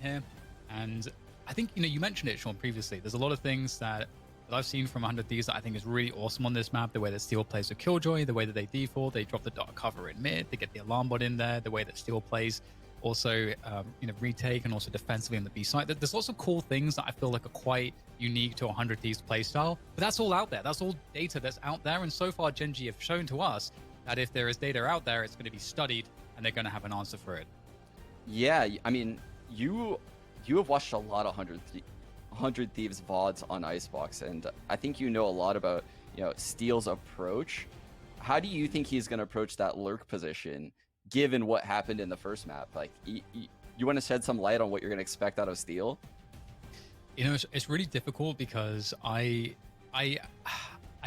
here. And I think, you mentioned it, Sean, previously. There's a lot of things that I've seen from 100 Thieves that I think is really awesome on this map. The way that Steel plays with Killjoy, the way that they default, they drop the dark cover in mid, they get the alarm bot in there, the way that Steel plays also, retake and also defensively on the B side. There's lots of cool things that I feel like are quite unique to 100 Thieves playstyle, but that's all out there. That's all data that's out there. And so far, Gen G have shown to us that if there is data out there, it's going to be studied and they're going to have an answer for it. Yeah, I mean, you have watched a lot of 100 Thieves VODs on Icebox, and I think you know a lot about, Steel's approach. How do you think he's going to approach that lurk position, given what happened in the first map? Like, you want to shed some light on what you're going to expect out of Steel? It's really difficult because I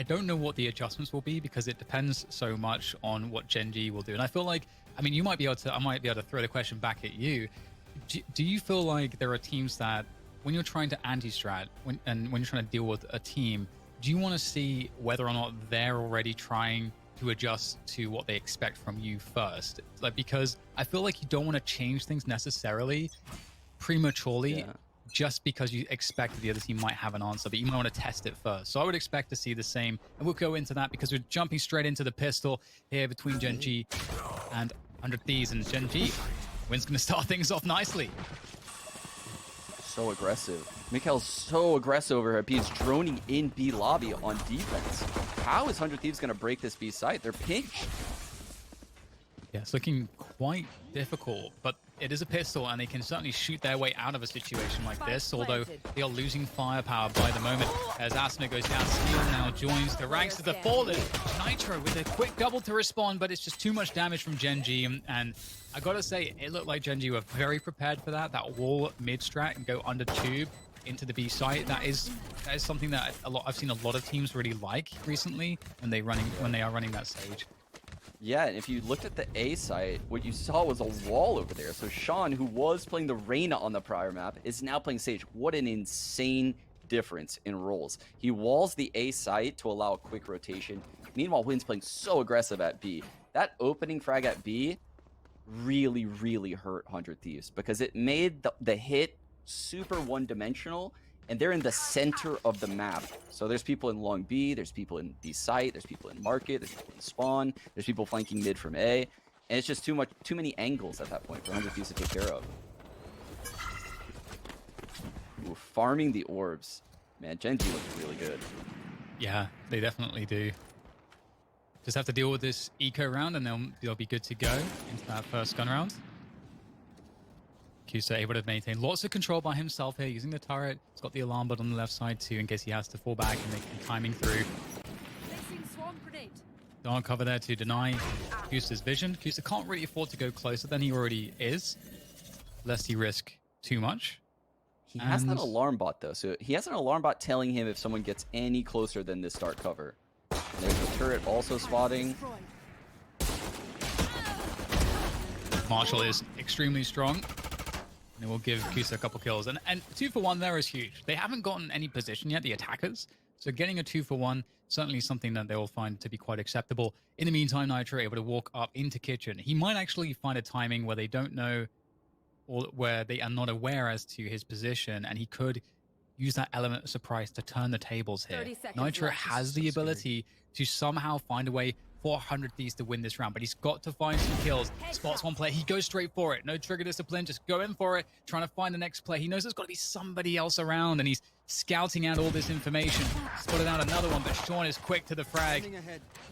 don't know what the adjustments will be, because it depends so much on what Gen G will do. And I feel like, I might be able to throw the question back at you. Do you feel like there are teams that, when you're trying to anti-strat, when you're trying to deal with a team, do you want to see whether or not they're already trying to adjust to what they expect from you first? Like, because I feel like you don't want to change things necessarily prematurely, just because you expect that the other team might have an answer, but you might want to test it first. So I would expect to see the same, and we'll go into that because we're jumping straight into the pistol here between Gen G and 100 Thieves, and Gen G, Wynn's going to start things off nicely. So aggressive. Mikhail's so aggressive over here. He's droning in B lobby on defense. How is 100 Thieves going to break this B site? They're pinched. Yeah, it's looking quite difficult, but it is a pistol, and they can certainly shoot their way out of a situation like this, although they are losing firepower by the moment. As Asuna goes down, Steel now joins the ranks of the Fallen. Nitro with a quick double to respond, but it's just too much damage from Gen G, and I gotta say, it looked like Gen G were very prepared for that wall mid-strat and go under tube into the B site. That is something that I've seen a lot of teams really like recently when they are running that stage. Yeah, and if you looked at the A site, what you saw was a wall over there. So Sean, who was playing the Reyna on the prior map, is now playing Sage. What an insane difference in roles. He walls the A site to allow a quick rotation. Meanwhile, Wynn's playing so aggressive at B. That opening frag at B really, really hurt 100 Thieves, because it made the hit super one-dimensional, and they're in the center of the map. So there's people in long B, there's people in B site, there's people in market, there's people in spawn, there's people flanking mid from A, and it's just too many angles at that point for 100 Thieves to take care of. Ooh, farming the orbs. Man, Gen G looks really good. Yeah, they definitely do. Just have to deal with this eco round, and they'll be good to go into that first gun round. Kusa able to maintain lots of control by himself here, using the turret. He's got the alarm bot on the left side too, in case he has to fall back, and they can timing through. Dark cover there to deny Kusa's vision. Kusa can't really afford to go closer than he already is, lest he risk too much. He has that alarm bot though, so he has an alarm bot telling him if someone gets any closer than this dark cover. And there's the turret also spotting. Marshall is extremely strong. And we'll give Kusa a couple kills. And 2 for 1 there is huge. They haven't gotten any position yet, the attackers. So getting a 2 for 1, certainly something that they will find to be quite acceptable. In the meantime, Nitro able to walk up into kitchen. He might actually find a timing where they don't know, or where they are not aware as to his position, and he could use that element of surprise to turn the tables here. Nitro has the ability to somehow find a way for 100 Thieves to win this round, but he's got to find some kills. Spots one player, he goes straight for it. No trigger discipline, just go in for it, trying to find the next play. He knows there's got to be somebody else around, and he's scouting out all this information. Spotted out another one, but Sean is quick to the frag.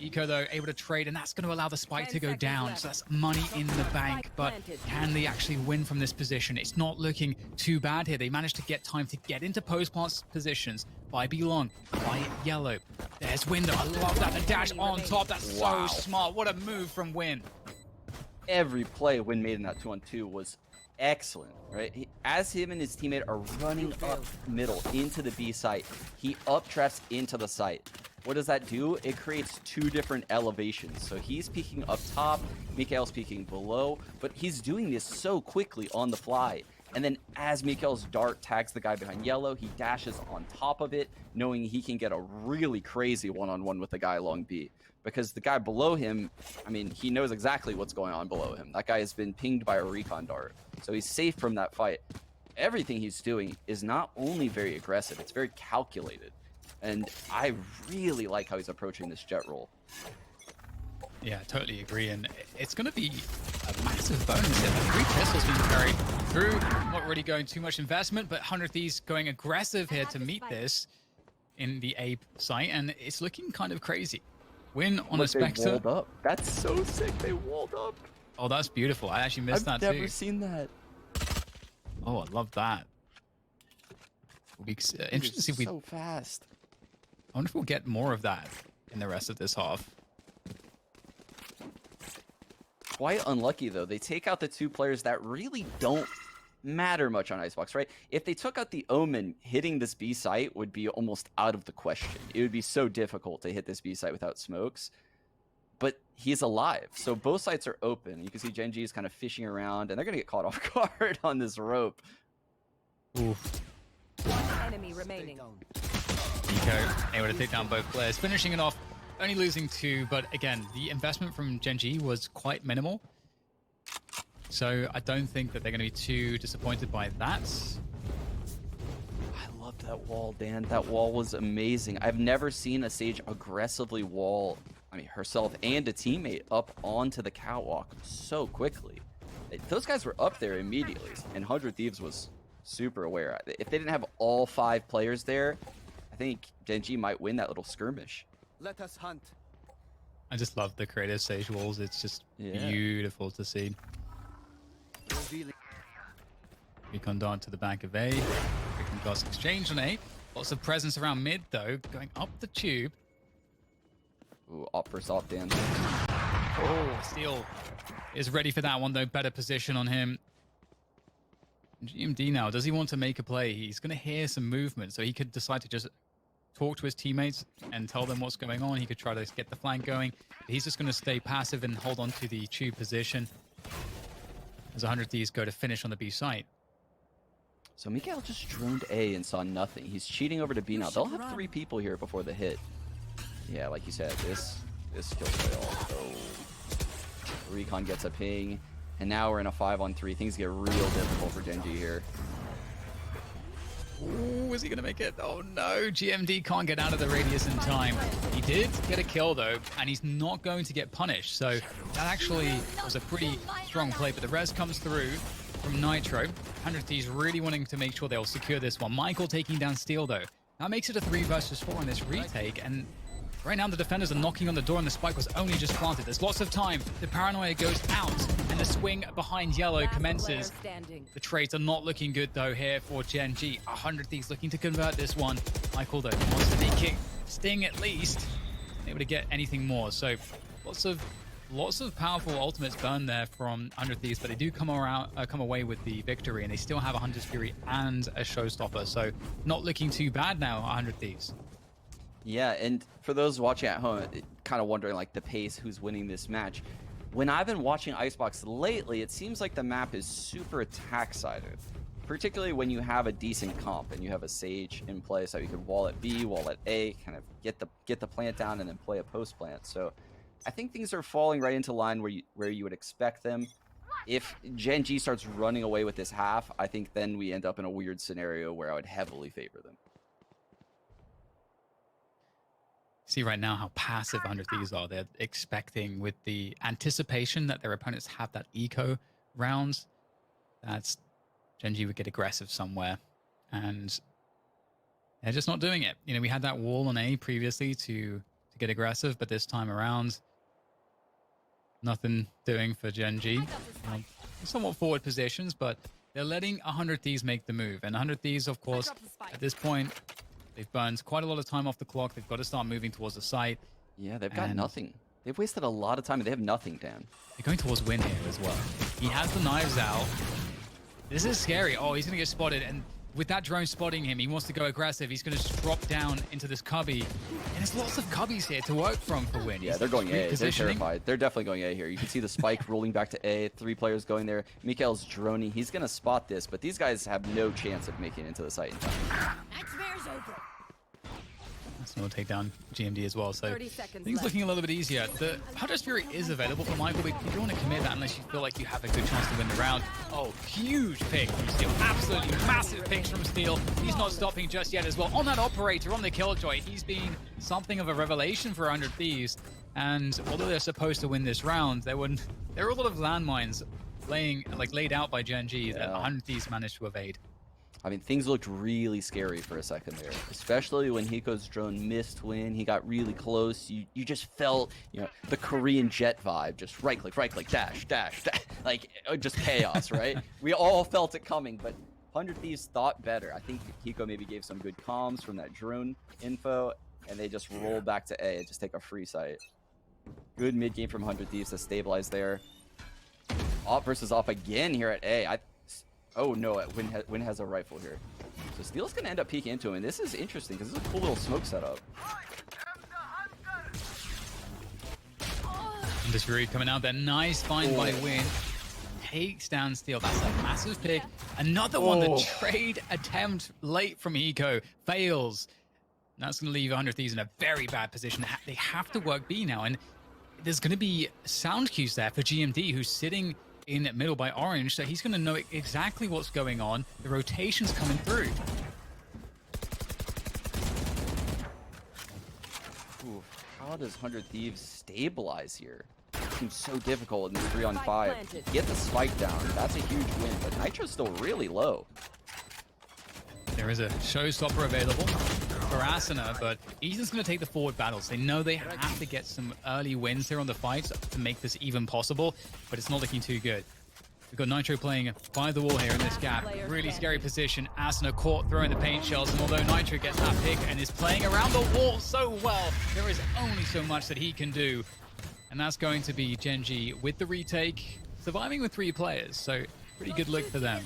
Eco, though, able to trade, and that's going to allow the spike to go down. So that's money in the bank, but can they actually win from this position? It's not looking too bad here. They managed to get time to get into post-plant positions by B long, by yellow. There's Window. I love that. The dash on top. That's so smart. What a move from Wynn. Every play Wynn made in that 2-on-2 was excellent, right? As him and his teammate are running up middle into the B site, he up traps into the site. What does that do? It creates 2 different elevations. So he's peeking up top, Mikhail's peeking below, but he's doing this so quickly on the fly. And then as Mikhail's dart tags the guy behind yellow, he dashes on top of it, knowing he can get a really crazy one-on-one with the guy along B. Because the guy below him, I mean, he knows exactly what's going on below him. That guy has been pinged by a recon dart. So he's safe from that fight. everything he's doing is not only very aggressive, it's very calculated. And I really like how he's approaching this jet roll. Yeah, I totally agree. And it's going to be a massive bonus here. The 3 pistols being carried through. Not really going too much investment, but 100 Thieves going aggressive here to meet this in the A site. And it's looking kind of crazy. Win on a Spectre. They walled up. That's so sick. They walled up. Oh, that's beautiful. I actually missed that too. I've never seen that. Oh, I love that. It'll be interesting to see if we... So fast. I wonder if we'll get more of that in the rest of this half. Quite unlucky, though. They take out the 2 players that really don't matter much on Icebox, right? If they took out the Omen, hitting this B site would be almost out of the question. It would be so difficult to hit this B site without smokes. But he's alive, so both sites are open. You can see Gen G is kind of fishing around, and they're going to get caught off guard on this rope. Ooh. One enemy remaining. Nico able to take down both players, finishing it off, only losing 2, but again, the investment from Gen G was quite minimal. So I don't think that they're going to be too disappointed by that. I loved that wall, Dan. That wall was amazing. I've never seen a Sage aggressively wall, herself and a teammate up onto the catwalk so quickly. Those guys were up there immediately, and 100 Thieves was super aware. If they didn't have all 5 players there, I think Gen G might win that little skirmish. Let us hunt. I just love the creative Sage walls. It's just beautiful to see. Recon down to the back of A. Recon Glass exchange on A. Lots of presence around mid, though, going up the tube. Ooh, op first off, Dan. Oh, Steel is ready for that one, though. Better position on him. GMD now, does he want to make a play? He's going to hear some movement, so he could decide to just talk to his teammates and tell them what's going on. He could try to get the flank going. He's just going to stay passive and hold on to the tube position as 100 Thieves go to finish on the B site. So Mikael just droned A and saw nothing. He's cheating over to B now. They'll have 3 people here before the hit. Yeah, like you said, this kills play also. Recon gets a ping, and now we're in a 5-on-3. Things get real difficult for Gen G here. Ooh, is he going to make it? Oh no, GMD can't get out of the radius in time. He did get a kill though, and he's not going to get punished. So that actually was a pretty strong play, but the res comes through from Nitro. 100 Thieves really wanting to make sure they'll secure this one. Michael taking down Steel though. That makes it a 3 versus 4 in this retake, and right now the defenders are knocking on the door and the spike was only just planted. There's lots of time. The paranoia goes out and the swing behind yellow commences. The trades are not looking good though here for Gen G. 100 Thieves looking to convert this one. Michael though wants to be kick Sting at least. Able to get anything more. So lots of powerful ultimates burned there from 100 Thieves, but they do come away with the victory, and they still have a Hunter's Fury and a Showstopper. So not looking too bad now, 100 Thieves. Yeah, and for those watching at home, kind of wondering like the pace, who's winning this match. When I've been watching Icebox lately, it seems like the map is super attack-sided. Particularly when you have a decent comp and you have a Sage in play, so you can wall at B, wall at A, kind of get the plant down and then play a post plant. So I think things are falling right into line where you would expect them. If Gen G starts running away with this half, I think then we end up in a weird scenario where I would heavily favor them. See right now how passive 100 Thieves are. They're expecting, with the anticipation that their opponents have that eco rounds, that Gen G would get aggressive somewhere, and they're just not doing it. You know, we had that wall on A previously to get aggressive, but this time around, nothing doing for Gen G. Somewhat forward positions, but they're letting 100 Thieves make the move. And 100 Thieves, of course, at this point, they've burned quite a lot of time off the clock. They've got to start moving towards the site. Yeah, they've got nothing. They've wasted a lot of time, and they have nothing, Dan. They're going towards win here as well. He has the knives out. This is scary. Oh, he's going to get spotted. And with that drone spotting him, he wants to go aggressive. He's going to drop down into this cubby. And there's lots of cubbies here to work from for win. Yeah, they're going A. They're terrified. They're definitely going A here. You can see the spike rolling back to A. 3 players going there. Mikael's droning. He's going to spot this, but these guys have no chance of making it into the site in time. Nightmare's over. Asuna will take down GMD as well. So 30 seconds things left. looking a little bit easier. The Hunter's Fury is available for Michael, but you don't want to commit that unless you feel like you have a good chance to win the round. Oh, huge pick from Steel. Absolutely massive picks from Steel. He's not stopping just yet as well. On that operator, on the Killjoy, he's been something of a revelation for 100 Thieves. And although they're supposed to win this round, there were a lot of landmines laid out by Gen G that 100 Thieves managed to evade. I mean, things looked really scary for a second there, especially when Hiko's drone missed when he got really close. You just felt, the Korean jet vibe, just right click, dash, like just chaos, right? We all felt it coming, but 100 Thieves thought better. I think Hiko maybe gave some good comms from that drone info, and they just rolled back to A and just take a free site. Good mid game from 100 Thieves to stabilize there. Op versus Op again here at A. Oh no, Win has a rifle here. So Steel's gonna end up peeking into him, and this is interesting because this is a cool little smoke setup. And this Fury coming out there. Nice find by Win. Takes down Steel. That's a massive pick. Another one, the trade attempt late from Hiko fails. That's going to leave 100 Thieves in a very bad position. They have to work B now, and there's going to be sound cues there for GMD, who's sitting in middle by Orange, so he's going to know exactly what's going on. The rotation's coming through. Ooh, how does 100 Thieves stabilize here? It seems so difficult in this 3-on-5. Get the spike down. That's a huge win, but Nitro's still really low. There is a showstopper available for Asuna, but Ethan's going to take the forward battles. They know they have to get some early wins here on the fights to make this even possible, but it's not looking too good. We've got Nitro playing by the wall here in this gap. Really scary position. Asuna caught throwing the paint shells, and although Nitro gets that pick and is playing around the wall so well, there is only so much that he can do. And that's going to be Gen G with the retake, surviving with 3 players, so pretty good look for them.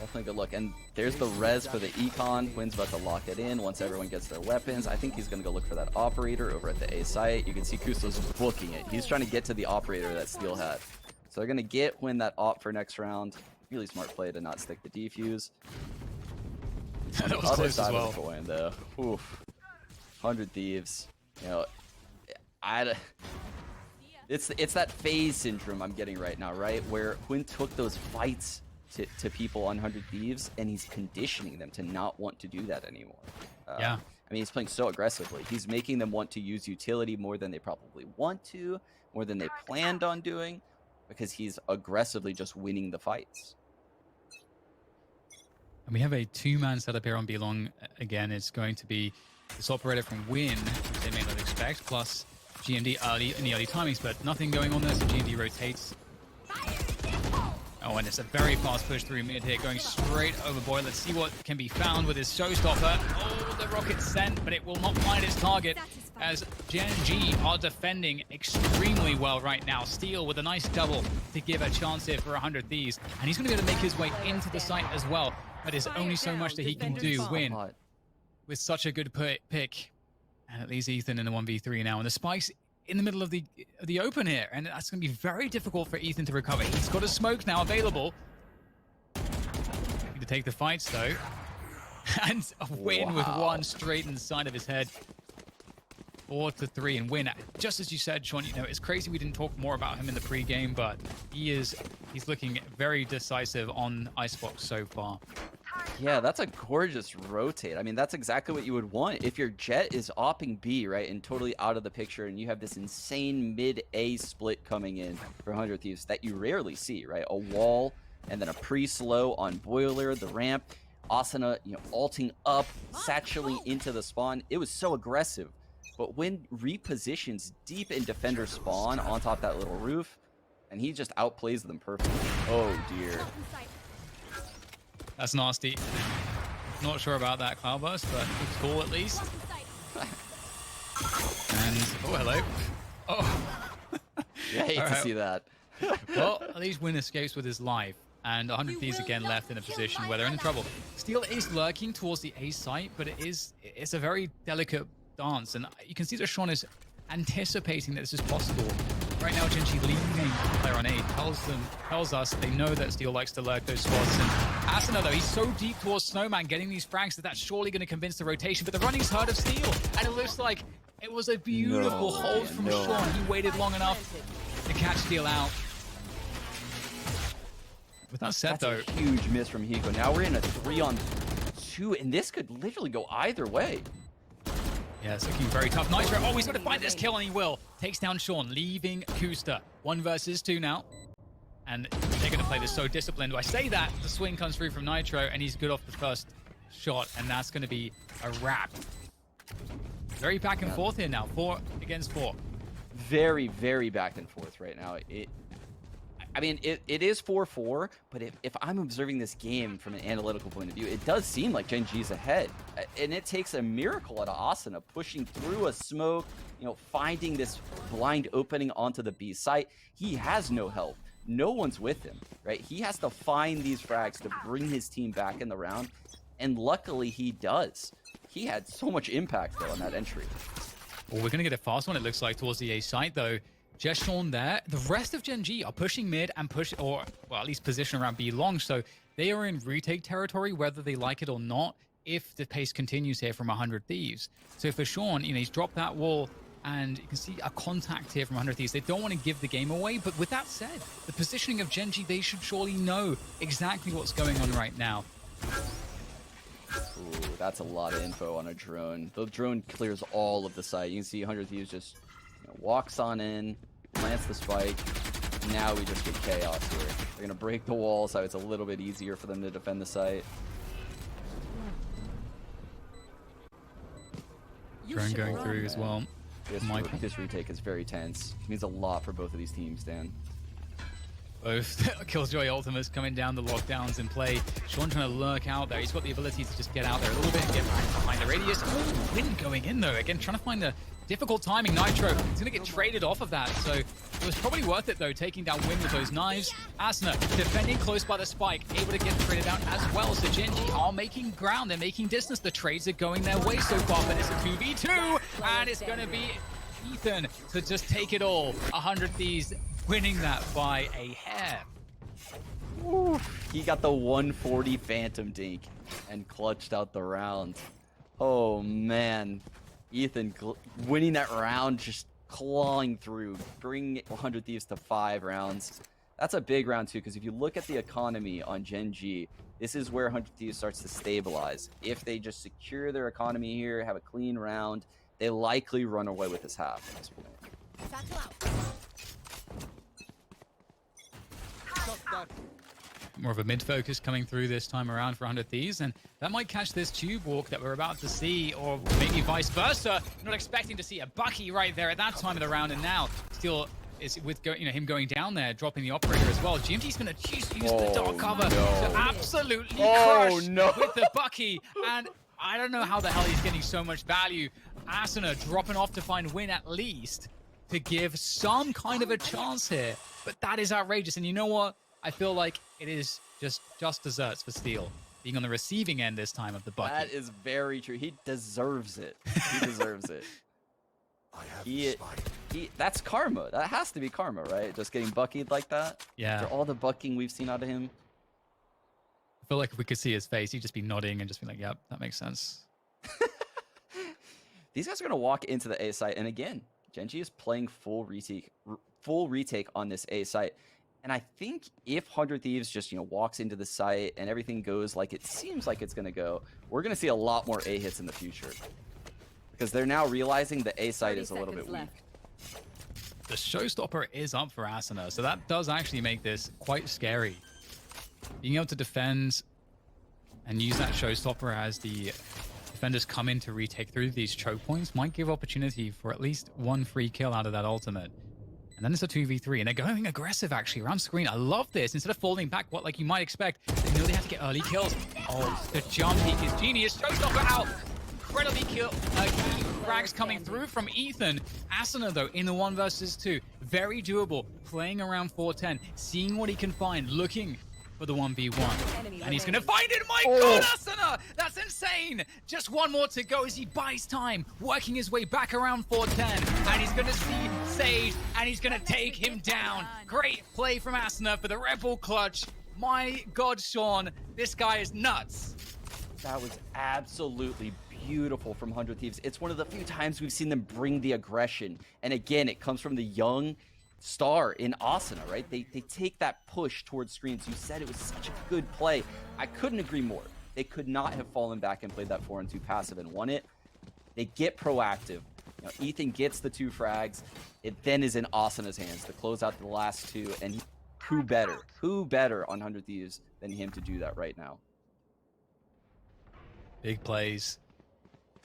Definitely good look. And there's the res for the Econ. Wynn's about to lock it in once everyone gets their weapons. I think he's going to go look for that operator over at the A site. You can see Kusto's booking it. He's trying to get to the operator that Steel had. So they're going to get Wynn that op for next round. Really smart play to not stick the defuse. On the other side of the coin, though. Oof. 100 Thieves. It's that phase syndrome I'm getting right now, right? Where Wynn took those fights to people on 100 Thieves, and he's conditioning them to not want to do that anymore. Yeah. I mean, he's playing so aggressively. He's making them want to use utility more than they probably want to, more than they planned on doing, because he's aggressively just winning the fights. And we have a 2-man setup here on B-Long. Again, it's going to be this operator from Win, they may not expect, plus GMD early in the early timings, but nothing going on there, so GMD rotates. Oh, and it's a very fast push through mid here, going straight over Boy. Let's see what can be found with his showstopper. Oh, the rocket's sent, but it will not find its target as Gen G are defending extremely well right now. Steel with a nice double to give a chance here for 100 Thieves, and he's going to be able to make his way into the site as well. But there's only so much that he can do. Win with such a good pick, and it leaves Ethan in the 1v3 now, and the spike's in the middle of the open here, and that's going to be very difficult for Ethan to recover. He's got a smoke now available. Need to take the fights though, and a Win with one straight in the side of his head. 4-3, and Win, just as you said, Sean, it's crazy we didn't talk more about him in the pre-game, but he's looking very decisive on Icebox so far. Yeah, that's a gorgeous rotate. I mean, that's exactly what you would want. If your Jet is opping B, right, and totally out of the picture, and you have this insane mid-A split coming in for 100 Thieves that you rarely see, right? A wall, and then a pre-slow on Boiler, the ramp, Asuna, ulting up, satchelating into the spawn. It was so aggressive. But when repositions deep in defender spawn on top of that little roof, and he just outplays them perfectly. Oh, dear. That's nasty. Not sure about that Cloudburst, but it's cool at least. And, oh, hello. Oh. Yeah, I hate to see that. Well, at least Win escapes with his life. And 100 Thieves again left in a position where they're in trouble. Steel is lurking towards the A site, but it's a very delicate dance. And you can see that Sean is anticipating that this is possible. Right now, Genji leaving the player on A tells us they know that Steel likes to lurk those spots. And Asuna, though, he's so deep towards Snowman, getting these frags that's surely going to convince the rotation. But the running's hard of Steel, and it looks like it was a beautiful hold from Sean. He waited long enough to catch Steel out. With that said, though, a huge miss from Hiko. Now we're in a 3-on-2, and this could literally go either way. yeah, it's looking very tough. Nitro, oh, he's going to find this kill, and he will. Takes down Sean, leaving Kusta. 1 versus 2 now. And they're going to play this so disciplined. I say that, the swing comes through from Nitro, and he's good off the first shot, and that's going to be a wrap. Very back and forth here now, 4 against 4. Very, very back and forth right now. I mean, it is 4-4, but if I'm observing this game from an analytical point of view, it does seem like Genji's ahead. And it takes a miracle out of Asuna, pushing through a smoke, you know, finding this blind opening onto the B site. He has no help. No one's with him, right? He has to find these frags to bring his team back in the round, and luckily he does. He had so much impact, though, on that entry. Well, we're going to get a fast one, it looks like, towards the A site, though. Just Sean there. The rest of Genji are pushing mid and or well, at least position around B long. So they are in retake territory, whether they like it or not, if the pace continues here from 100 Thieves. So for Sean, you know, he's dropped that wall, and you can see a contact here from 100 Thieves. They don't want to give the game away, but with that said, the positioning of Genji, they should surely know exactly what's going on right now. Ooh, that's a lot of info on a drone. The drone clears all of the site. You can see 100 Thieves just, you know, walks on in, plants the spike. Now we just get chaos here. They're going to break the wall, so it's a little bit easier for them to defend the site. Drone going through as well. This retake is very tense. It means a lot for both of these teams, Dan. Both Killjoy ultimates coming down, the lockdowns in play. Sean trying to lurk out there. He's got the ability to just get out there a little bit and get back behind the radius. Oh, wind going in though. Again, trying to find the difficult timing. Nitro, he's going to get traded off of that. So it was probably worth it though, taking down Wind with those knives. Asuna defending close by the spike, able to get traded out as well. So Genji are making ground. They're making distance. The trades are going their way so far, but it's a 2v2. And it's going to be Ethan to just take it all. 100 Thieves winning that by a hair. Ooh, he got the 140 Phantom Dink and clutched out the round. Oh man, Ethan winning that round, just clawing through, bringing 100 Thieves to 5 rounds. That's a big round too, because if you look at the economy on Genji, this is where 100 Thieves starts to stabilize. If they just secure their economy here, have a clean round, they likely run away with this half at this point. More of a mid-focus coming through this time around for 100 Thieves, and that might catch this tube walk that we're about to see, or maybe vice versa. Not expecting to see a Bucky right there at that time of the round, and now still is with him going down there, dropping the operator as well. GMG's going to use the dark cover to absolutely crush with the Bucky, and I don't know how the hell he's getting so much value. Asuna dropping off to find Win at least to give some kind of a chance here, but that is outrageous. And you know what? I feel like it is just desserts for Steel, being on the receiving end this time of the Bucky. That is very true. He deserves it. He deserves it. That's karma. That has to be karma, right? Just getting Buckied like that. Yeah. After all the bucking we've seen out of him. I feel like if we could see his face, he'd just be nodding and just be like, yep, that makes sense. These guys are going to walk into the A site. And again, Genji is playing full retake on this A site. And I think if 100 Thieves just, walks into the site and everything goes like it seems like it's going to go, we're going to see a lot more A hits in the future. Because they're now realizing the A site is a little bit weak. The showstopper is up for Asuna, so that does actually make this quite scary. Being able to defend and use that showstopper as the defenders come in to retake through these choke points might give opportunity for at least one free kill out of that ultimate. And then it's a 2v3, and they're going aggressive actually around screen. I love this. Instead of falling back, like you might expect, they know they have to get early kills. Oh, the jump peek is genius. Showstopper out. Incredibly key frags coming through from Ethan. Asuna, though, in the 1 versus 2. Very doable. Playing around 410. Seeing what he can find. Looking for the 1v1. Enemy And he's going to remaining. find it. My God, Asuna! That's insane! Just one more to go as he buys time, working his way back around 410. And he's going to see Sage, and he's going to take him down. Great play from Asuna for the Red Bull clutch. My God, Sean, this guy is nuts. That was absolutely beautiful from 100 Thieves. It's one of the few times we've seen them bring the aggression. And again, it comes from the young star in Asuna, right? They take that push towards screens. You said it was such a good play. I couldn't agree more. They could not have fallen back and played that 4-on-2 passive and won it. They get proactive. You know, Ethan gets the 2 frags. It then is in Asuna's hands to close out the last 2. And who better on 100 Thieves than him to do that right now? Big plays.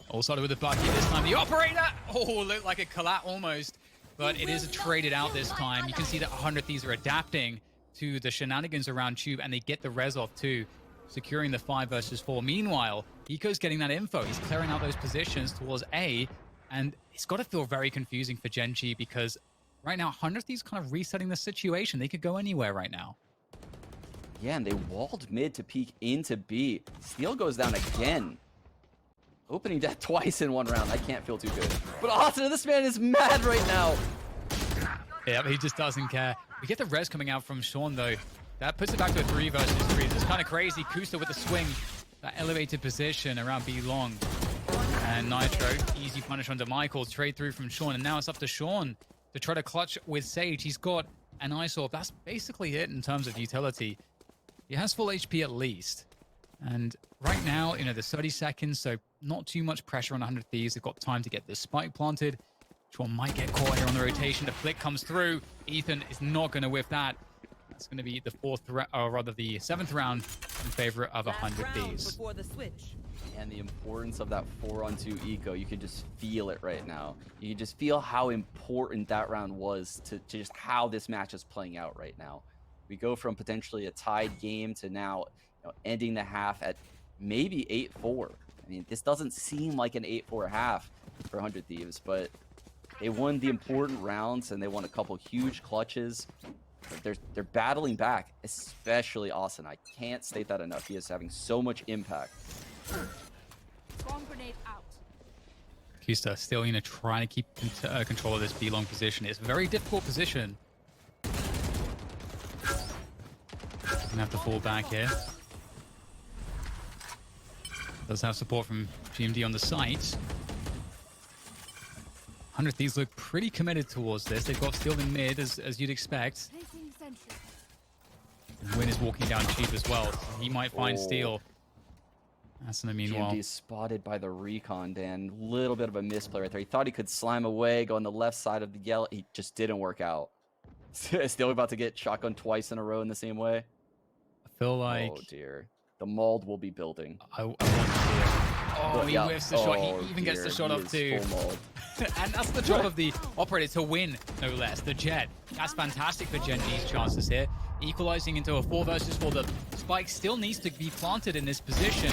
All started with the bucket this time. The operator! Oh, looked like a collat almost. But it is a traded out this time. You can see that 100 Thieves are adapting to the shenanigans around Tube, and they get the res off too, securing the 5 versus 4. Meanwhile, Eco's getting that info. He's clearing out those positions towards A, and it's got to feel very confusing for Gen.G because right now, 100 Thieves kind of resetting the situation. They could go anywhere right now. Yeah, and they walled mid to peek into B. Steel goes down again. Opening death twice in one round. I can't feel too good. But Asuna, this man is mad right now. Yeah, but he just doesn't care. We get the res coming out from Sean, though. That puts it back to a 3 versus 3. It's kind of crazy. Kusta with the swing. That elevated position around B long. And Nitro, easy punish onto Michael. Trade through from Sean. And now it's up to Sean to try to clutch with Sage. He's got an Ice Orb. That's basically it in terms of utility. He has full HP at least. And right now, you know, there's 30 seconds, so not too much pressure on 100 Thieves. They've got time to get this spike planted. Sean might get caught here on the rotation. The flick comes through. Ethan is not going to whiff that. That's going to be the the 7th round in favor of 100 Thieves. Before the switch. And the importance of that 4-on-2 eco, you can just feel it right now. You can just feel how important that round was to just how this match is playing out right now. We go from potentially a tied game to now, you know, ending the half at maybe 8-4. I mean, this doesn't seem like an 8-4 half for 100 Thieves, but they won the important rounds and they won a couple huge clutches. They're battling back, especially Austin. I can't state that enough. He is having so much impact. Bomb grenade out. Kusta still, you know, trying to keep control of this B long position. It's a very difficult position. Gonna have to fall back here. Does have support from GMD on the site. 100 Thieves look pretty committed towards this. They've got Steel in mid, as you'd expect. And Win is walking down cheap as well. So he might find Steel. That's in the meanwhile. GMD is spotted by the recon, Dan. Little bit of a misplay right there. He thought he could slime away, go on the left side of the yellow. He just didn't work out. Still about to get shotgun twice in a row in the same way. I feel like... Oh, dear. The mold will be building. I want to see it. Oh, he whiffs the shot. He even gets the shot off too. And that's the job of the operator to win, no less. The Jet. That's fantastic for Gen.G's chances here. Equalizing into a 4 versus 4. The spike still needs to be planted in this position.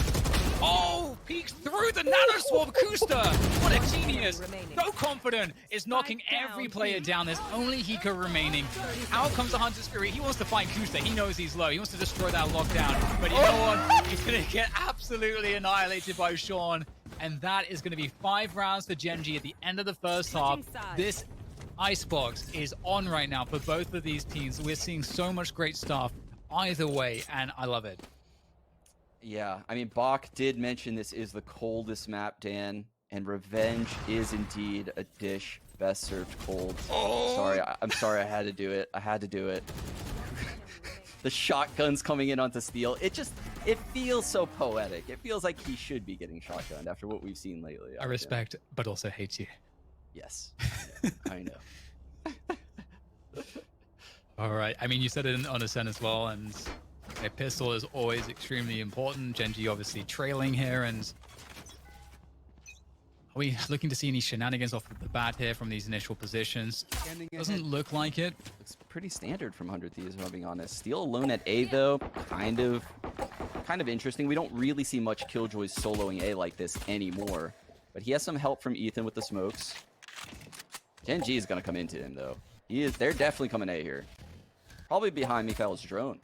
Oh, peeks through the nano swarm. Kusta, what a genius. So confident, is knocking every player down. There's only Hiko remaining. Out comes the Hunter Spirit. He wants to find Kusta. He knows he's low. He wants to destroy that lockdown. But you know what? He's going to get absolutely annihilated by Sean. And that is going to be 5 rounds for Gen.G at the end of the first half. This icebox is on right now for both of these teams. We're seeing so much great stuff either way, and I love it. Yeah, I mean, Bach did mention this is the coldest map, Dan, and revenge is indeed a dish best served cold. Oh. Sorry, I'm sorry I had to do it. I had to do it. The shotguns coming in onto Steel. It feels so poetic. It feels like he should be getting shotgunned after what we've seen lately. I respect, but also hate you. Yes, yeah, I know. All right. I mean, you said it on Ascent as well, and a pistol is always extremely important. Gen.G obviously trailing here, and are we looking to see any shenanigans off the bat here from these initial positions? Doesn't look like it. It's pretty standard from 100 Thieves, if I'm being honest. Steel alone at A, though, kind of interesting. We don't really see much Killjoys soloing A like this anymore, but he has some help from Ethan with the smokes. Gen.G is going to come into him, though. They're definitely coming A here. Probably behind Mikhail's drone.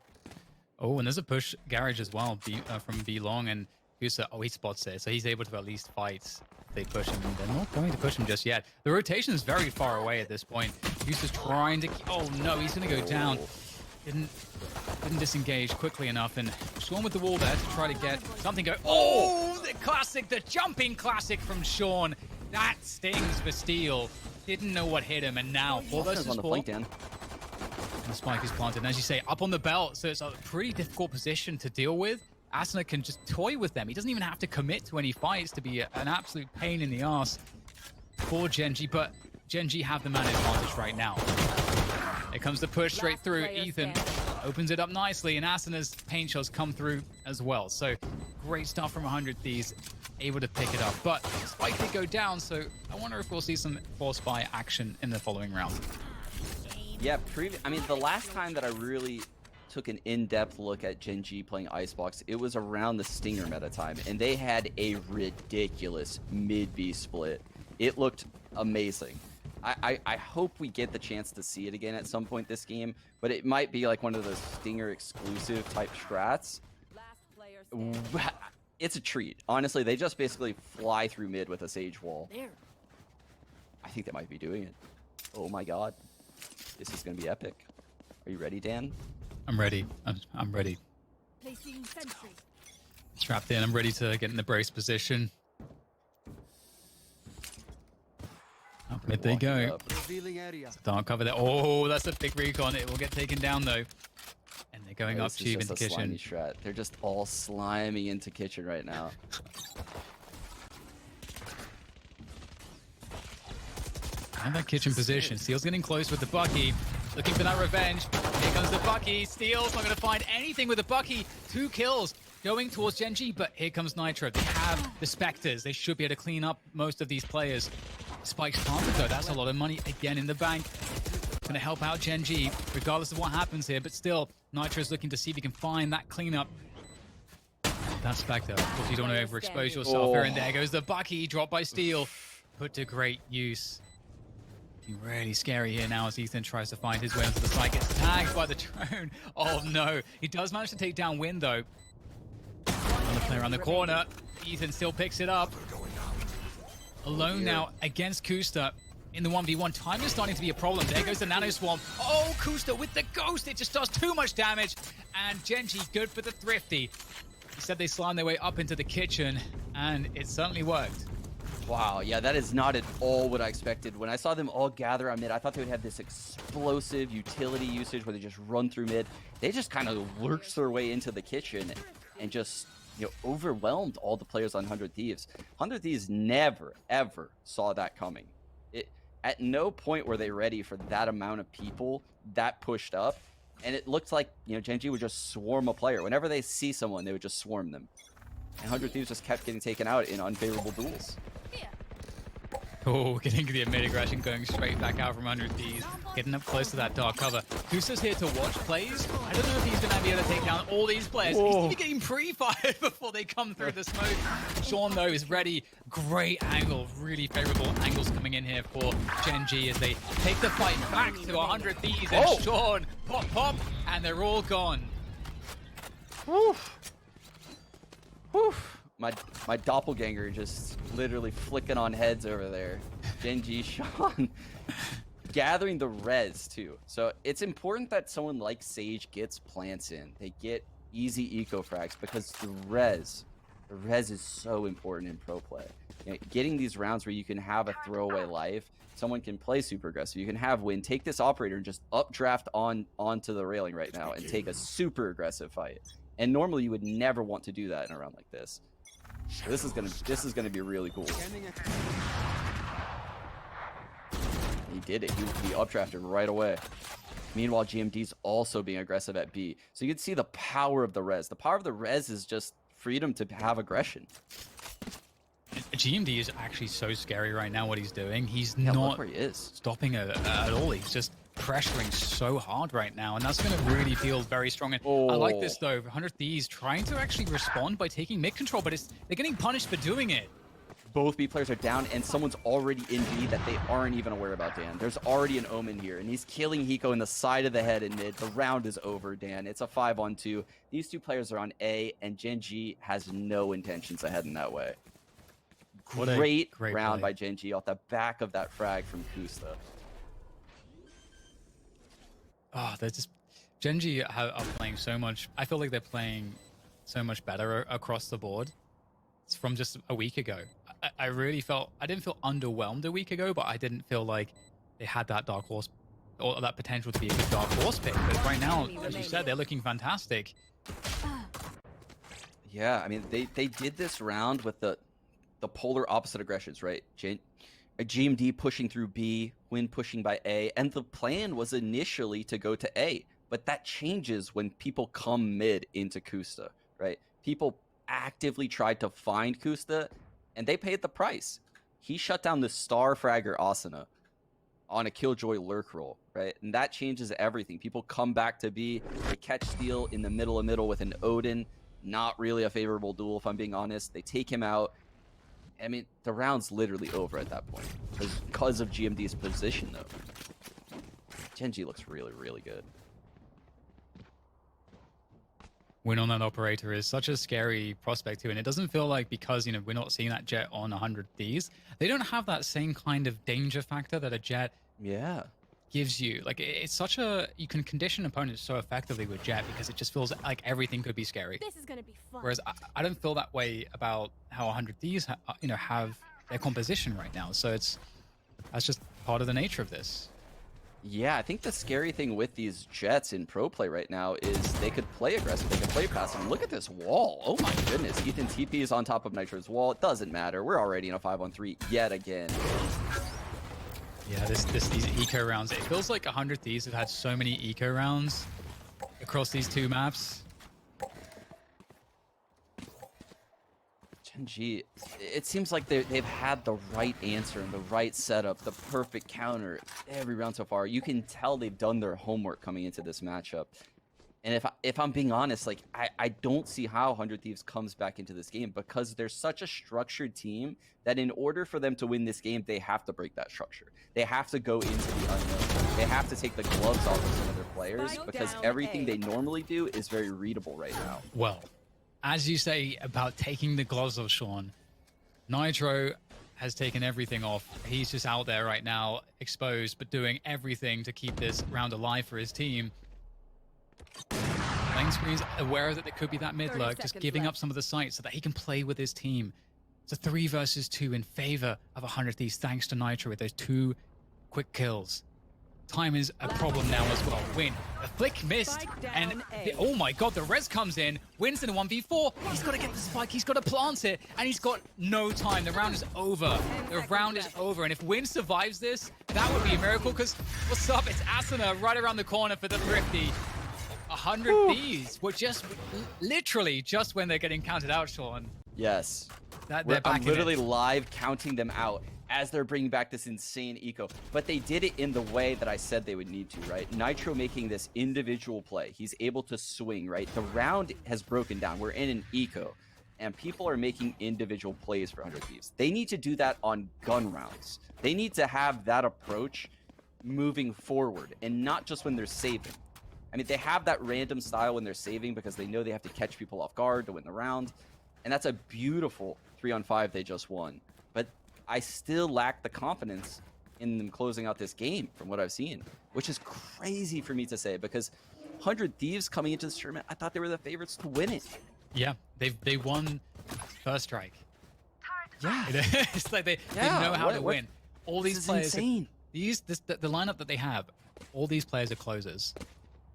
Oh, and there's a push garage as well from B Long, and Kusa, he spots it, so he's able to at least fight if they push him. They're not going to push him just yet. The rotation is very far away at this point. Kusa's trying to... Oh, no, he's going to go down. Didn't disengage quickly enough, and Sean with the wall there to try to get something go. Oh, the classic, the jumping classic from Sean. That stings for Steel. Didn't know what hit him, and now 4 versus 4. On the flank, Dan. And the spike is planted, and as you say, up on the belt, so it's a pretty difficult position to deal with. Asuna can just toy with them. He doesn't even have to commit to any fights to be an absolute pain in the ass for Genji, but Genji have the man advantage right now. Here comes the push straight through. Ethan opens it up nicely, and Asuna's pain shots come through as well. So great stuff from 100 Thieves, able to pick it up. But Spike did go down, so I wonder if we'll see some Force Spy action in the following round. Yeah, I mean, the last time that I really took an in-depth look at Genji playing Icebox, it was around the Stinger meta time, and they had a ridiculous mid-B split. It looked amazing. I hope we get the chance to see it again at some point this game, but it might be like one of those Stinger exclusive type strats. It's a treat. Honestly, they just basically fly through mid with a Sage wall. I think they might be doing it. Oh my god. This is going to be epic. Are you ready, Dan? I'm ready. I'm ready. Placing sentry. Trapped in. I'm ready to get in the brace position. Up mid they go. Dark cover there. Oh, that's a big recon. It will get taken down though. And they're going up tube into kitchen. Strat. They're just all slimy into kitchen right now. And that kitchen position. Steel's getting close with the Bucky. Looking for that revenge. Here comes the Bucky. Steel's not going to find anything with the Bucky. 2 kills going towards Genji, but here comes Nitro. They have the Spectres. They should be able to clean up most of these players. Spike's planted though. That's a lot of money again in the bank. Going to help out Genji, regardless of what happens here, but still, Nitro's looking to see if he can find that cleanup. That Spectre. Of course, you don't want to overexpose yourself here, and there goes the Bucky, dropped by Steel. Put to great use. Really scary here now as Ethan tries to find his way onto the side. Gets tagged by the drone. Oh no. He does manage to take down Win though. Another player on the corner. Ethan still picks it up. Alone now against Kusta in the 1v1. Time is starting to be a problem. There goes the Nano Swarm. Oh, Kusta with the Ghost. It just does too much damage. And Genji, good for the Thrifty. He said they slammed their way up into the kitchen, and it certainly worked. Wow, yeah, that is not at all what I expected. When I saw them all gather on mid, I thought they would have this explosive utility usage where they just run through mid. They just kind of lurched their way into the kitchen and just, you know, overwhelmed all the players on 100 Thieves. 100 Thieves never, ever saw that coming. At no point were they ready for that amount of people that pushed up. And it looked like, you know, Genji would just swarm a player. Whenever they see someone, they would just swarm them. And 100 Thieves just kept getting taken out in unfavorable duels. Oh, getting the mid aggression, going straight back out from 100 Thieves, getting up close to that dark cover. Kusa's here to watch plays. I don't know if he's going to be able to take down all these players. Whoa. He's getting pre-fired before they come through the smoke. Sean, though, is ready. Great angle, really favorable angles coming in here for Genji as they take the fight back to 100 Thieves. And Sean, pop, and they're all gone. Whew. Whew. My doppelganger just literally flicking on heads over there. Genji, Sean, gathering the res too. So it's important that someone like Sage gets plants in. They get easy eco frags because the res is so important in pro play. You know, getting these rounds where you can have a throwaway life, someone can play super aggressive. You can have Win, take this operator and just updraft onto the railing right now and take a super aggressive fight. And normally you would never want to do that in a round like this. This is gonna be really cool. He did it. He updrafted right away. Meanwhile, GMD's also being aggressive at B. So you can see the power of the res. The power of the res is just freedom to have aggression. GMD is actually so scary right now, what he's doing. He's yeah, not look where he is. Stopping it at all. He's just pressuring so hard right now, and that's going to really feel very strong. And I like this, though. 100 Thieves trying to actually respond by taking mid control, but they're getting punished for doing it. both B players are down, and someone's already in B that they aren't even aware about, Dan. There's already an Omen here, and he's killing Hiko in the side of the head in mid. The round is over, Dan. It's a 5-on-2. These two players are on A, and Gen.G has no intentions of heading that way. Great round by Gen.G off the back of that frag from Kusta. Oh, they're just Gen.G are playing so much. I feel like they're playing so much better across the board. It's from just a week ago. I really felt I didn't feel underwhelmed a week ago, but I didn't feel like they had that dark horse or that potential to be a good dark horse pick. But right now, as you said, they're looking fantastic. Yeah, I mean they did this round with the polar opposite aggressions, right? GMD pushing through B, Win pushing by A, and the plan was initially to go to A, but that changes when people come mid into Kusta, right? People actively tried to find Kusta, and they paid the price. He shut down the star fragger Asuna on a Killjoy lurk roll, right? And that changes everything. People come back to B, they catch Steel in the middle with an Odin. Not really a favorable duel, if I'm being honest. They take him out. I mean, the round's literally over at that point because of GMD's position, though. Gen.G looks really, really good. Win on that operator is such a scary prospect too, and it doesn't feel like because we're not seeing that Jet on 100 Ds, they don't have that same kind of danger factor that a Jet gives you. Like it's such a you can condition opponents so effectively with Jet because it just feels like everything could be scary. This is gonna be fun. Whereas I don't feel that way about how 100 Ds have their composition right now. So that's just part of the nature of this. Yeah, I think the scary thing with these Jets in pro play right now is they could play aggressive, they could play passive. And look at this wall. Oh my goodness. Ethan TP is on top of Nitro's wall. It doesn't matter. We're already in a 5-on-3 yet again. Yeah, these eco rounds. It feels like 100 Thieves have had so many eco rounds across these two maps. Gen.G, it seems like they've had the right answer and the right setup, the perfect counter every round so far. You can tell they've done their homework coming into this matchup. And if I'm being honest, like I don't see how 100 Thieves comes back into this game because they're such a structured team that in order for them to win this game, they have to break that structure. They have to go into the unknown. They have to take the gloves off of some of their players because everything they normally do is very readable right now. Well, as you say about taking the gloves off, Sean, Nitro has taken everything off. He's just out there right now, exposed, but doing everything to keep this round alive for his team. Lane Screen's aware that there could be that mid lurk, just giving up some of the sites so that he can play with his team. It's a 3 versus 2 in favor of 100 Thieves, thanks to Nitro with those 2 quick kills. Time is a problem now as well. Win. The flick missed, and oh my god, the res comes in. Wins in a 1v4. He's got to get the spike. He's got to plant it, and he's got no time. The round is over. The round is over, and if Win survives this, that would be a miracle. Because what's up? It's Asuna right around the corner for the Thrifty. 100 Thieves were just literally just when they're getting counted out, Sean. Yes. I'm literally live counting them out as they're bringing back this insane eco. But they did it in the way that I said they would need to, right? Nitro making this individual play. He's able to swing, right? The round has broken down. We're in an eco, and people are making individual plays for 100 Thieves. They need to do that on gun rounds. They need to have that approach moving forward, and not just when they're saving. I mean, they have that random style when they're saving because they know they have to catch people off guard to win the round. And that's a beautiful 3-on-5 they just won. But I still lack the confidence in them closing out this game from what I've seen, which is crazy for me to say because 100 Thieves coming into this tournament, I thought they were the favorites to win it. Yeah, they won first strike. Yeah. It's like they know how to win. All these players, insane. the lineup that they have, all these players are closers.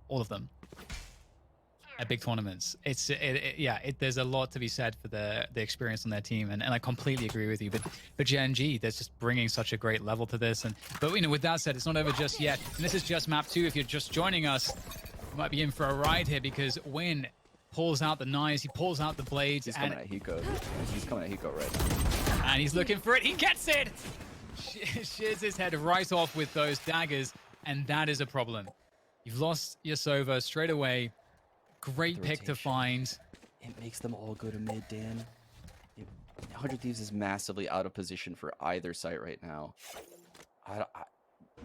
All of them at big tournaments. There's a lot to be said for the experience on their team, and I completely agree with you. But for Gen.G, they're just bringing such a great level to this. But with that said, it's not over just yet. And this is just map 2. If you're just joining us, you might be in for a ride here because Win pulls out the knives, he pulls out the blades. He's coming at Hiko. He's coming at Hiko right now. And he's looking for it. He gets it. Shears his head right off with those daggers, and that is a problem. You've lost your Sova straight away. Great pick to find. It makes them all go to mid, Dan. It 100 Thieves is massively out of position for either site right now.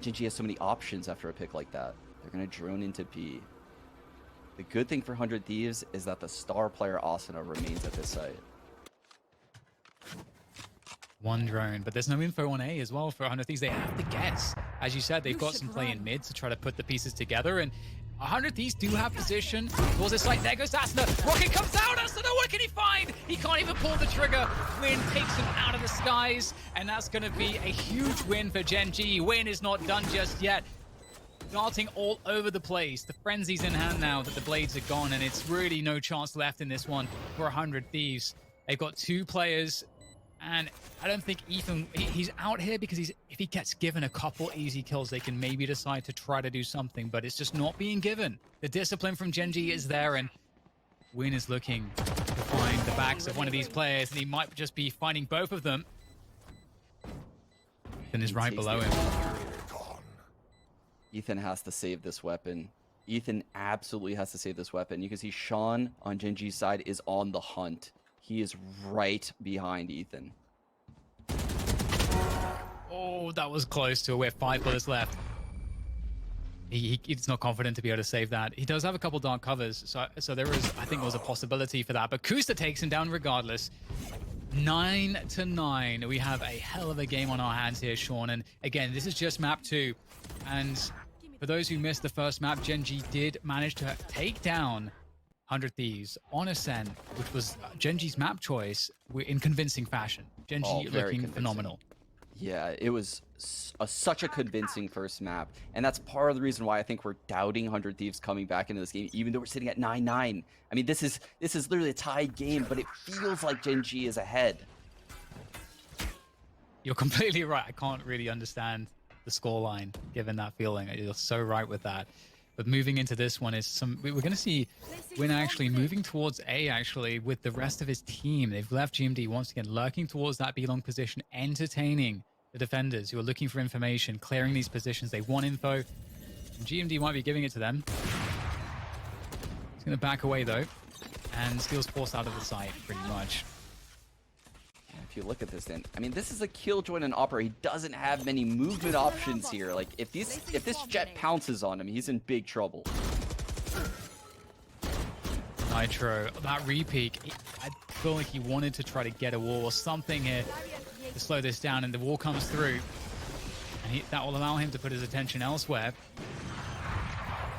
Genji has so many options after a pick like that. They're going to drone into B. The good thing for 100 Thieves is that the star player Asuna remains at this site. One drone, but there's no info on A as well for 100 Thieves. They have to guess. As you said, they've got some play in mid to try to put the pieces together, and 100 Thieves do have position towards this site. There goes Asuna. Rocket comes out. Asuna, what can he find? He can't even pull the trigger. Win takes him out of the skies, and that's going to be a huge win for Genji. Win is not done just yet. Darting all over the place. The frenzy's in hand now that the blades are gone, and it's really no chance left in this one for 100 Thieves. They've got 2 players. And I don't think Ethan, he's out here because if he gets given a couple easy kills, they can maybe decide to try to do something, but it's just not being given. The discipline from Genji is there, and Win is looking to find the backs of one of these players, and he might just be finding both of them. Ethan is right below him. Ethan has to save this weapon. Ethan absolutely has to save this weapon. You can see Sean on Genji's side is on the hunt. He is right behind Ethan. Oh, that was close to it. We have 5 bullets left. He's not confident to be able to save that. He does have a couple dark covers, so there is, I think, was a possibility for that. But Kusta takes him down regardless. 9-9. We have a hell of a game on our hands here, Sean. And again, this is just map 2. And for those who missed the first map, Genji did manage to take down 100 Thieves on Ascent, which was Genji's map choice in convincing fashion. Genji looking phenomenal. Yeah, it was such a convincing first map. And that's part of the reason why I think we're doubting 100 Thieves coming back into this game, even though we're sitting at 9-9. I mean, this is literally a tied game, but it feels like Genji is ahead. You're completely right. I can't really understand the scoreline given that feeling. You're so right with that. But moving into this one is we're going to see Win actually moving towards A actually with the rest of his team. They've left GMD once again lurking towards that B-long position, entertaining the defenders who are looking for information, clearing these positions. They want info. And GMD might be giving it to them. He's going to back away though, and steals force out of the site pretty much. If you look at this, then I mean, this is a Killjoy and an Opera. He doesn't have many movement options here. Like if this Jet pounces on him, he's in big trouble. Nitro, that repeak, I feel like he wanted to try to get a wall or something here to slow this down, and the wall comes through, and that will allow him to put his attention elsewhere.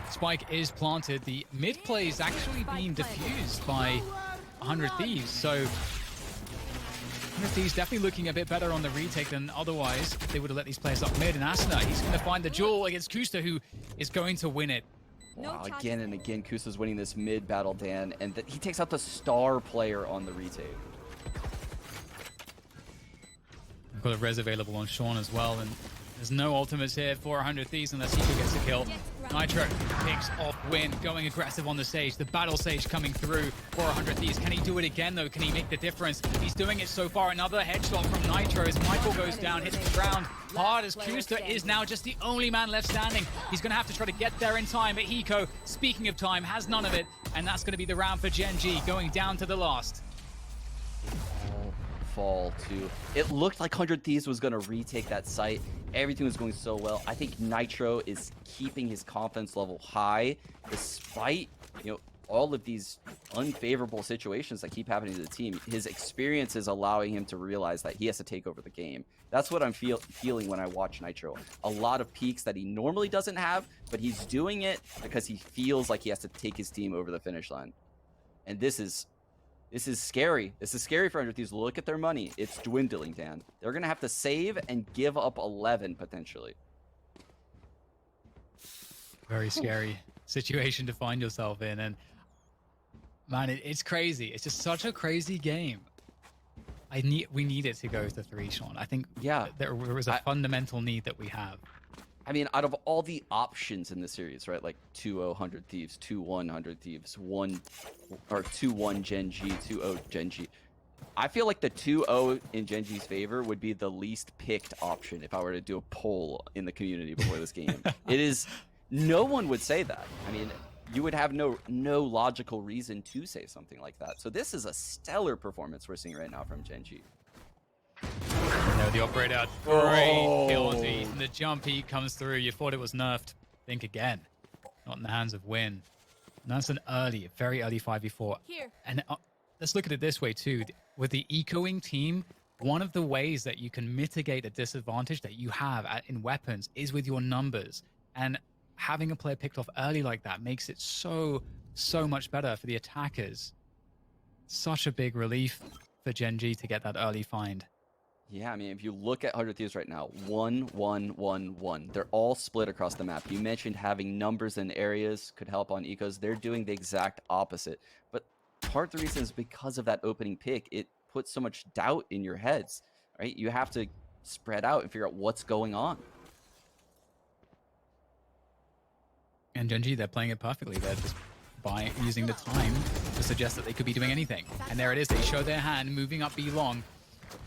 Spike is planted. The mid play is actually being diffused by 100 Thieves, so 100 Thieves definitely looking a bit better on the retake than otherwise. They would have let these players up mid, and Asuna, he's going to find the duel against Kusta, who is going to win it. Wow, again and again, Kusa's winning this mid battle, Dan, and he takes out the star player on the retake. We've got a res available on Sean as well, and there's no ultimates here for 100 Thieves unless Hiko gets a kill. Nitro picks off Win, going aggressive on the stage. The battle stage coming through for 100 Thieves. Can he do it again, though? Can he make the difference? He's doing it so far. Another headshot from Nitro as Michael goes down, hits the ground hard as Kusta is now just the only man left standing. He's going to have to try to get there in time, but Hiko, speaking of time, has none of it, and that's going to be the round for Genji, going down to the last. Fall to it looked like 100 Thieves was going to retake that site. Everything was going so well. I think Nitro is keeping his confidence level high despite, you know, all of these unfavorable situations that keep happening to the team. His experience is allowing him to realize that he has to take over the game. That's what I'm feeling when I watch Nitro. A lot of peaks that he normally doesn't have, but he's doing it because he feels like he has to take his team over the finish line. And this is scary. This is scary for 100 Thieves. Look at their money. It's dwindling, Dan. They're going to have to save and give up 11, potentially. Very scary situation to find yourself in. And, man, it's crazy. It's just such a crazy game. We need it to go to 3, Sean. I think there was a fundamental need that we have. I mean, out of all the options in the series, right? Like 2-0 100 Thieves, 2-1 100 Thieves, 2-1 Genji, 2-0 Genji. I feel like the 2-0 in Genji's favor would be the least picked option if I were to do a poll in the community before this game. It is, no one would say that. I mean, you would have no logical reason to say something like that. So this is a stellar performance we're seeing right now from Gen.G. No, the operator, great kill onto Ethan. The jump heat comes through. You thought it was nerfed. Think again. Not in the hands of Win. And that's an very early 5v4. Here. And let's look at it this way too. With the ecoing team, one of the ways that you can mitigate a disadvantage that you have in weapons is with your numbers. And having a player picked off early like that makes it so much better for the attackers. Such a big relief for Gen.G to get that early find. Yeah, I mean, if you look at 100 Thieves right now, 1, 1, 1, 1. They're all split across the map. You mentioned having numbers in areas could help on ecos. They're doing the exact opposite. But part of the reason is because of that opening pick. It puts so much doubt in your heads, right? You have to spread out and figure out what's going on. And Gen.G, they're playing it perfectly. They're just using the time to suggest that they could be doing anything. And there it is. They show their hand, moving up B long.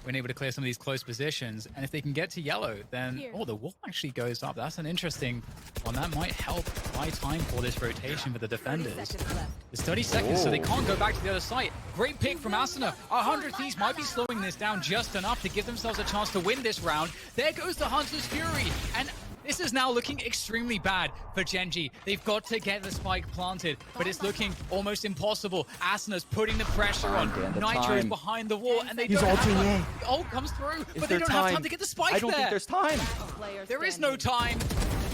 When able to clear some of these close positions, and if they can get to yellow, then the wall actually goes up. That's an interesting one. That might help buy time for this rotation for the defenders. There's 30 seconds, so they can't go back to the other site. Great pick from Asuna. 100 Thieves might be slowing this down just enough to give themselves a chance to win this round. There goes the Hunter's Fury, and this is now looking extremely bad for Gen.G. They've got to get the spike planted, but it's looking almost impossible. Asuna's putting the pressure on. Nitro is behind the wall, and they don't have time. The ult comes through, but they don't have time to get the spike there. I don't think there's time. There is no time.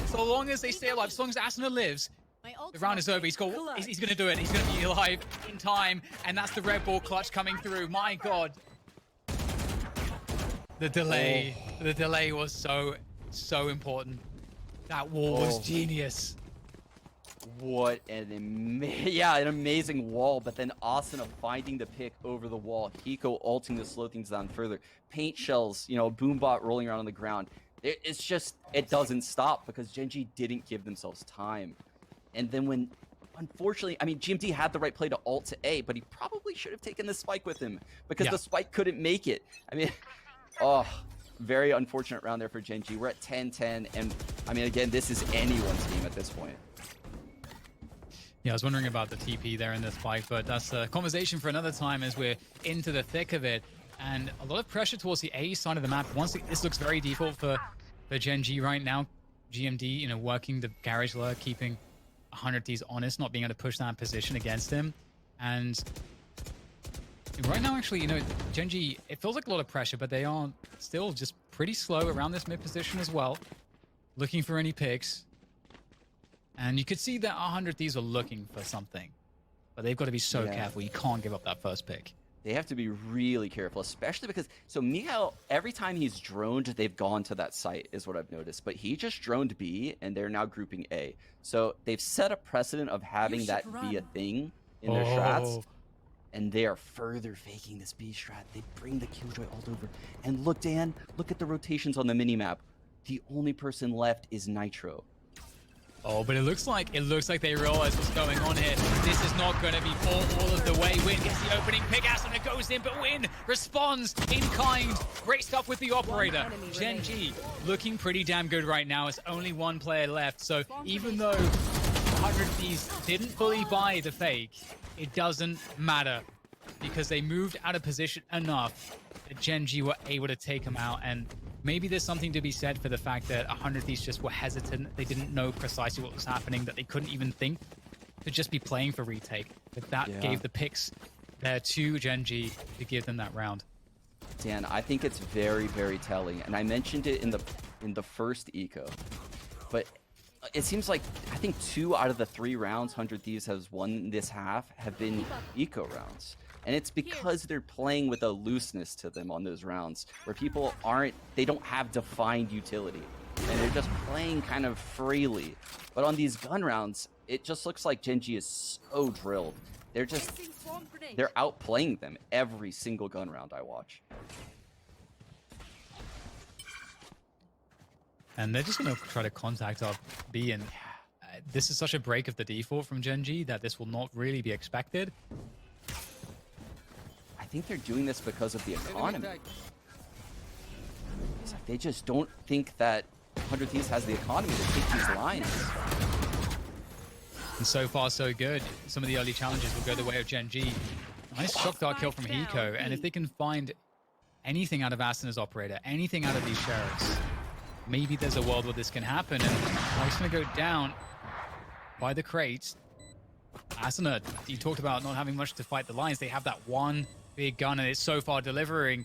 So long as they stay alive, so long as Asuna lives, the round is over. He's going to do it. He's going to be alive in time, and that's the Red Bull clutch coming through. My God. The delay was so important. That wall was genius. What an amazing wall, but then Asuna finding the pick over the wall. Hiko ulting to slow things down further. Paint shells, Boombot rolling around on the ground. It's just, it doesn't stop because Gen.G didn't give themselves time. And then when, unfortunately, I mean, GMD had the right play to ult to A, but he probably should have taken the spike with him because the spike couldn't make it. I mean, very unfortunate round there for Gen.G. We're at 10-10, and I mean, again, this is anyone's game at this point. Yeah, I was wondering about the TP there in this fight, but that's a conversation for another time as we're into the thick of it. And a lot of pressure towards the A side of the map. This looks very default for Gen.G right now. GMD, working the garage lure, keeping 100 Thieves honest, not being able to push that position against him. And right now, actually, Gen.G, it feels like a lot of pressure, but they are still just pretty slow around this mid position as well, looking for any picks. And you could see that 100 Thieves are looking for something, but they've got to be so careful. You can't give up that first pick. They have to be really careful, especially because, so Mihail, every time he's droned, they've gone to that site, is what I've noticed. But he just droned B, and they're now grouping A. So they've set a precedent of having that be a thing in their strats. And they are further faking this B strat. They bring the Killjoy all over. And look, Dan, look at the rotations on the minimap. The only person left is Nitro. Oh, but it looks like they realize what's going on here. This is not going to be all of the way. Win gets the opening pick. Asuna goes in, but Win responds in kind. Great stuff with the operator. Gen.G looking pretty damn good right now. It's only one player left. So even though 100 Thieves didn't fully buy the fake, it doesn't matter because they moved out of position enough that Gen.G were able to take them out. And maybe there's something to be said for the fact that 100 Thieves just were hesitant. They didn't know precisely what was happening, that they couldn't even think to just be playing for retake. But that gave the picks there to Gen.G to give them that round. Dan, I think it's very, very telling. And I mentioned it in the first eco. But it seems like, I think 2 out of the 3 rounds 100 Thieves has won this half have been eco rounds. And it's because they're playing with a looseness to them on those rounds where people they don't have defined utility. And they're just playing kind of freely. But on these gun rounds, it just looks like Gen.G is so drilled. They're outplaying them every single gun round I watch. And they're just going to try to contact up B, and this is such a break of the default from Gen.G that this will not really be expected. I think they're doing this because of the economy. It's like they just don't think that 100 Thieves has the economy to take these lines. And so far, so good. Some of the early challenges will go the way of Gen G. Nice shock dart kill from Hiko. And if they can find anything out of Asena's operator, anything out of these sheriffs, maybe there's a world where this can happen. And he's going to go down by the crates. Asena, you talked about not having much to fight the Lions. They have that one big gun, and it's so far delivering.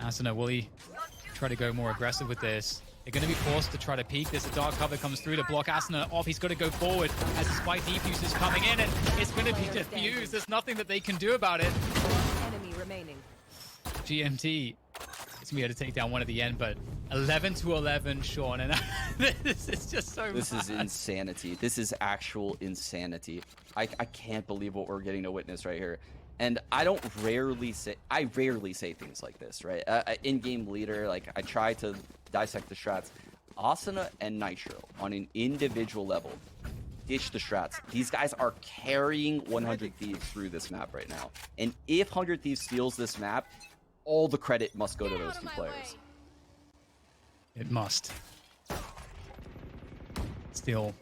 Asena, will he try to go more aggressive with this? They're going to be forced to try to peek. There's a dark cover comes through to block Asena off. He's got to go forward as the spike defuse is coming in, and it's going to be defused. There's nothing that they can do about it. Enemy remaining. GMT is going to be able to take down one at the end, but 11 to 11, Sean, and this is just so This mad. is insanity. This is actual insanity. I can't believe what we're getting to witness right here. And I rarely say things like this, right? In-game leader, like I try to dissect the strats. Asuna and Nitro on an individual level, ditch the strats. These guys are carrying 100 Thieves through this map right now. And if 100 Thieves steals this map, all the credit must go to those two players. It must. Still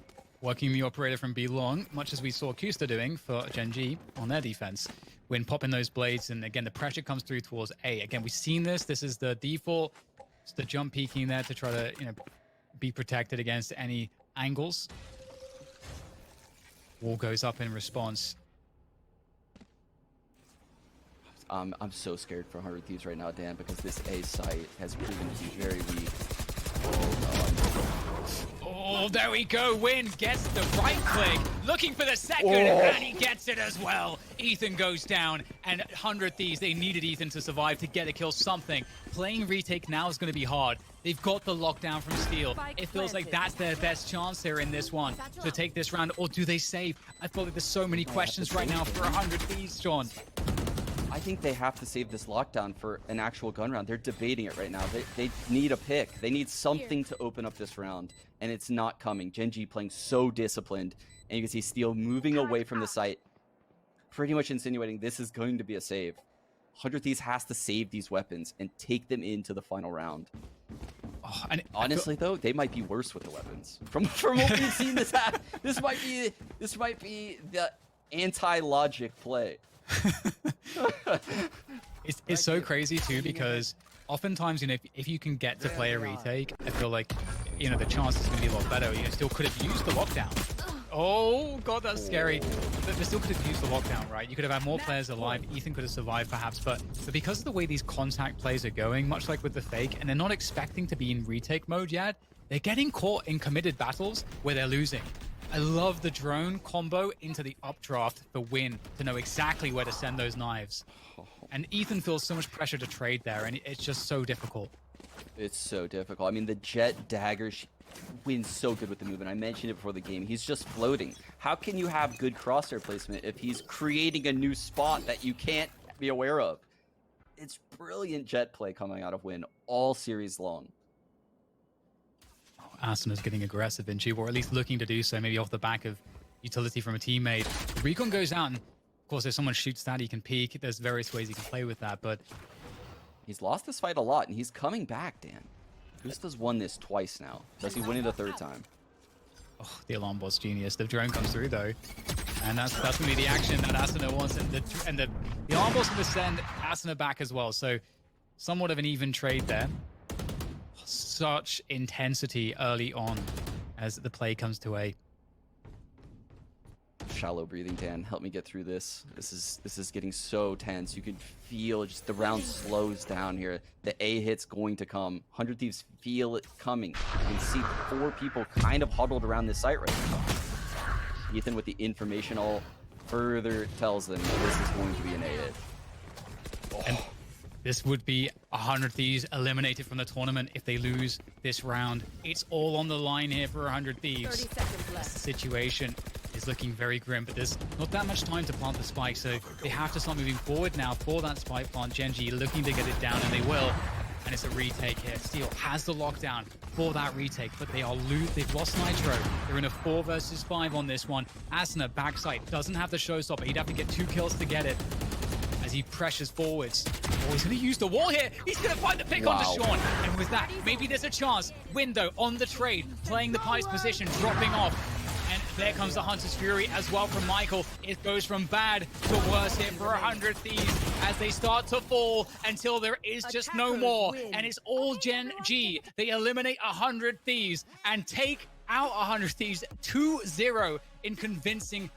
working the operator from B long, much as we saw Kusta doing for Gen G on their defense. When popping those blades, and again, the pressure comes through towards A. Again, we've seen this. This is the default. It's the jump peeking there to try to, be protected against any angles. Wall goes up in response. I'm so scared for 100 Thieves right now, Dan, because this A site has proven to be very weak. Oh, there we go. Win gets the right click, looking for the second, and he gets it as well. Ethan goes down, and 100 Thieves, they needed Ethan to survive to get a kill, something. Playing retake now is going to be hard. They've got the lockdown from Steel. It feels like that's their best chance here in this one to take this round, or do they save? I feel like there's so many questions right now for 100 Thieves, Sean. I think they have to save this lockdown for an actual gun round. They're debating it right now. They need a pick. They need something to open up this round, and it's not coming. Gen G playing so disciplined, and you can see Steel moving away from the site, pretty much insinuating this is going to be a save. 100 Thieves has to save these weapons and take them into the final round. Oh, and honestly, though, they might be worse with the weapons. From what we've seen this happen, this might be the anti-logic play. It's so crazy too, because oftentimes, if you can get to play a retake, I feel like, the chance is going to be a lot better. Still could have used the lockdown. Oh god, that's scary. But they still could have used the lockdown, right? You could have had more players alive. Ethan could have survived perhaps, but because of the way these contact plays are going, much like with the fake, and they're not expecting to be in retake mode yet, they're getting caught in committed battles where they're losing. I love the drone combo into the updraft for Win to know exactly where to send those knives. And Ethan feels so much pressure to trade there, and it's just so difficult. It's so difficult. I mean, the Jet dagger Win's so good with the movement. I mentioned it before the game. He's just floating. How can you have good crosshair placement if he's creating a new spot that you can't be aware of? It's brilliant Jet play coming out of Win all series long. Asena's getting aggressive in G, or at least looking to do so, maybe off the back of utility from a teammate. Recon goes out, and of course, if someone shoots that, he can peek. There's various ways he can play with that, but he's lost this fight a lot, and he's coming back, Dan. Gusta's won this twice now. Does he win it a third time? Oh, the alarm bot's genius. The drone comes through, though, and that's going to be the action that Asena wants, and the alarm bot's going to send Asena back as well, so somewhat of an even trade there. Such intensity early on as the play comes to A. Shallow breathing, Dan. Help me get through this. This is getting so tense. You can feel just the round slows down here. The A hit's going to come. 100 Thieves feel it coming. You can see 4 people kind of huddled around this site right now. Ethan with the information all further tells them that this is going to be an A hit. And this would be 100 Thieves eliminated from the tournament if they lose this round. It's all on the line here for 100 Thieves. 30 seconds left. The situation is looking very grim, but there's not that much time to plant the spike, so they have to start moving forward now for that spike plant. Gen G looking to get it down, and they will. And it's a retake here. Steel has the lockdown for that retake, but they've lost Nitro. They're in a 4 versus 5 on this one. Asena backside doesn't have the showstopper. He'd have to get 2 kills to get it as he pressures forwards. Oh, he's going to use the wall here. He's going to find the pick onto Sean. And with that, maybe there's a chance. Window on the trade, playing the Pipe's position, dropping off. And There comes the Hunter's Fury as well from Michael. It goes from bad to worse here for 100 Thieves as they start to fall until there is just no more. And it's all Gen G. They eliminate 100 Thieves and take out 100 Thieves 2-0 in convincing